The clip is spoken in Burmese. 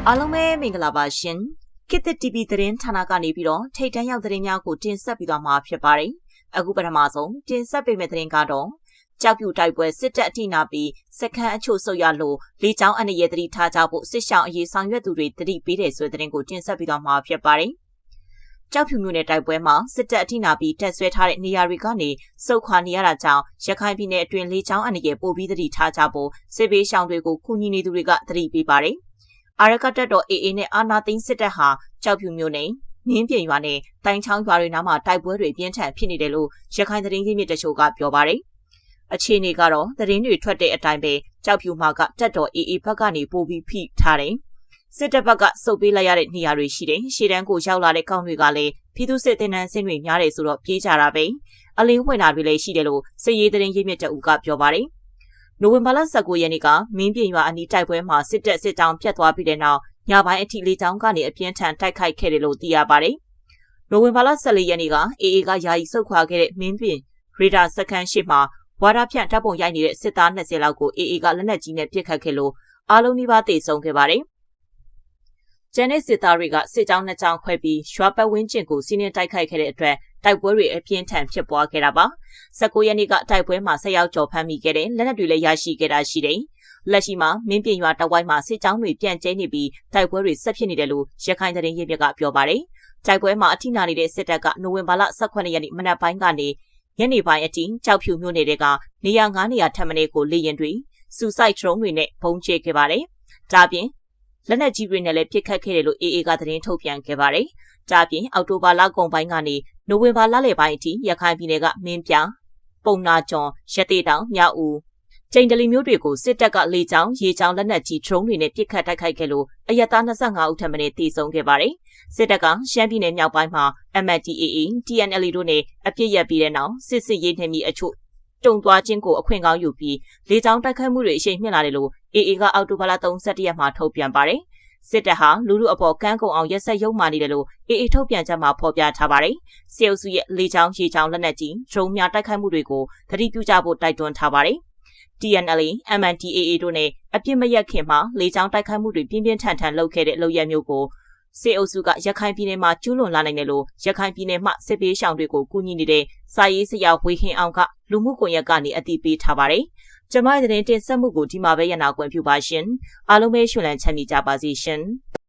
အားလုံးပဲမင်္ဂလာပါရှင်ခေတ်သစ် TV သတင်းဌာနကနေပြီးတော့ထိတ်တန်းရောက်သတင်းများကိုတင်ဆက်ပြီးသွားမှာဖြစ်ပါတယ်အခုပထမဆုံးတင်ဆက်ပေးမယ့်သတင်းကတော့ကြောက်ပြူတိုက်ပွဲစစ်တပ်အထိနာပြီးစခန်းအချို့ဆုတ်ရလို့လေကြောင်းအနေရသတိထားကြဖို့စစ်ရှောင်းအရေးဆောင်ရွက်သူတွေသတိပေးတယ်ဆိုတဲ့သတင်းကိုတင်ဆက်ပြီးသွားမှာဖြစ်ပါတယ်ကြောက်ဖြူမျိုးနဲ့တိုက်ပွဲမှာစစ်တပ်အထိနာပြီးတက်ဆွဲထားတဲ့နေရာတွေကနေစုခွာနေရတာကြောင့်ရခိုင်ပြည်နယ်အတွင်းလေကြောင်းအနေရပို့ပြီးသတိထားကြဖို့စစ်ဘေးရှောင်တွေကိုကူညီနေသူတွေကသတိပေးပါတယ်အာရကတက်တော် AA နဲ့အာနာသိန်းစစ်တပ်ဟာကြောက်ဖြူမျိုးနဲ့မင်းပြင်ရွာနဲ့တိုင်ချောင်းရွာတွေနားမှာတိုက်ပွဲတွေပြင်းထန်ဖြစ်နေတယ်လို့ရခိုင်သတင်းရင်းမြစ်တချို့ကပြောပါတယ်။အခြေအနေကတော့သတင်းတွေထွက်တဲ့အတိုင်းပဲကြောက်ဖြူမှာကတက်တော် AA ဘက်ကနေပို့ပြီးဖိထားတယ်။စစ်တပ်ဘက်ကစုပ်ပေးလိုက်ရတဲ့နေရာတွေရှိတယ်။ရှေ့တန်းကိုရောက်လာတဲ့ကောင်းတွေကလည်းပြည်သူစစ်တင်နန်းစင်းတွေများတယ်ဆိုတော့ပြေးကြတာပဲ။အလင်းဝင်တာတွေလည်းရှိတယ်လို့စစ်ရေးသတင်းရင်းမြစ်တအူကပြောပါတယ်။နိုဝင်ဘာလ19ရက်နေ့ကမင်းပြင်ရွာအနီးတိုက်ပွဲမှာစစ်တပ်စစ်ကြောင်းပြတ်သွားပြီးတဲ့နောက်ညပိုင်းအထိလေကြောင်းကနေအပြင်းထန်တိုက်ခိုက်ခဲ့တယ်လို့သိရပါတယ်။နိုဝင်ဘာလ14ရက်နေ့က AA ကယာယီဆုတ်ခွာခဲ့တဲ့မင်းပြင်ရေဒါစခန်းရှိမှာဝါဒဖြန့်တပ်ပုံရိုက်နေတဲ့စစ်သား20လောက်ကို AA ကလက်နက်ကြီးနဲ့ပစ်ခတ်ခဲ့လို့အားလုံးနီးပါးသေဆုံးခဲ့ပါတယ်။ကျန်တဲ့စစ်သားတွေကစစ်ကြောင်း2ကြောင်းခွဲပြီးရွာပတ်ဝန်းကျင်ကိုစီးနှင်းတိုက်ခိုက်ခဲ့တဲ့အတွက်တိုက်ပွဲတွေအပြင်းထန်ဖြစ်ပွားခဲ့တာပါ။19ရက်နေ့ကတိုက်ပွဲမှာ10ယောက်ကျော်ဖမ်းမိခဲ့တဲ့လက်နက်တွေလည်းရရှိခဲ့တာရှိတယ်။လက်ရှိမှာမင်းပြင်ရွာတဝိုင်းမှာစစ်ကြောင်းတွေပြန့်ကျဲနေပြီးတိုက်ပွဲတွေဆက်ဖြစ်နေတယ်လို့ရခိုင်သတင်းရင်းမြစ်ကပြောပါတယ်။တိုက်ပွဲမှာအထိနာနေတဲ့စစ်တပ်ကနိုဝင်ဘာလ18ရက်နေ့မနက်ပိုင်းကနေညနေပိုင်းအထိကြောက်ဖြူမြို့နယ်တွေကနေရာ9နေရာထပ်မံကိုလေရင်တွေစူဆိုက်ဒရုန်းတွေနဲ့ပုံကျဲခဲ့ပါတယ်။ဒါပြင်လက်နက်ကြီးတွေနဲ့လည်းပစ်ခတ်ခဲ့တယ်လို့ AA ကသတင်းထုတ်ပြန်ခဲ့ပါတယ်။ဒါပြင်အောက်တိုဘာလကုန်ပိုင်းကနေနိုဝင်ဘာလလယ်ပိုင်းအထိရခိုင်ပြည်နယ်ကမင်းပြပုံနာကျော်ရတေတောင်မြောက်ဦးကျိန်တလီမျိုးတွေကိုစစ်တပ်ကလေကြောင်းရေကြောင်းလက်နက်ကြီးဒရုန်းတွေနဲ့ပစ်ခတ်တိုက်ခိုက်ခဲ့လို့အရက်သား25ဦးထပ်မံတေဆုံးခဲ့ပါတယ်။စစ်တပ်ကရှမ်းပြည်နယ်မြောက်ပိုင်းမှာ MNDAA, TNLA တို့နဲ့အပြစ်ရပြီးတဲ့နောက်စစ်ရေးနှင့်အချို့တုံသွားခြင်းကိုအခွင့်ကောင်းယူပြီးလေကြောင်းတိုက်ခိုက်မှုတွေအရှိန်မြင့်လာတယ်လို့ AA ကအောက်တိုဘာလ31ရက်မှာထုတ်ပြန်ပါတယ်။စစ်တပ်ဟာလူလူအပေါ်ကန်းကုန်အောင်ရက်ဆက်ရုံမာနေတယ်လို့ AA ထုတ်ပြန်ချက်မှာဖော်ပြထားပါတယ်။စစ်အုပ်စုရဲ့လေကြောင်းရေကြောင်းလက်နက်ကြီးဒရုန်းများတိုက်ခိုက်မှုတွေကိုသတိပြုကြဖို့တိုက်တွန်းထားပါတယ်။ TNLA, MNDAA တို့နဲ့အပြစ်မရက်ခင်မှာလေကြောင်းတိုက်ခိုက်မှုတွေပြင်းပြင်းထန်ထန်လုပ်ခဲ့တဲ့လုပ်ရမျိုးကိုစစ်အုပ်စုကရခိုင်ပြည်နယ်မှာကျူးလွန်လာနိုင်တယ်လို့ရခိုင်ပြည်နယ်မှစစ်ပေးရှောင်တွေကိုကူညီနေတဲ့စာရေးဆရာဝေဟင်အောင်ကလူမှုကွန်ရက်ကနေအသိပေးထားပါတယ်။ကျမရဲ့တင်ဆက်မှုကိုဒီမှာပဲရနာခွင့်ပြုပါရှင်။အားလုံးပဲရှင်လန်းချမ်းမြေ့ကြပါစေရှင်။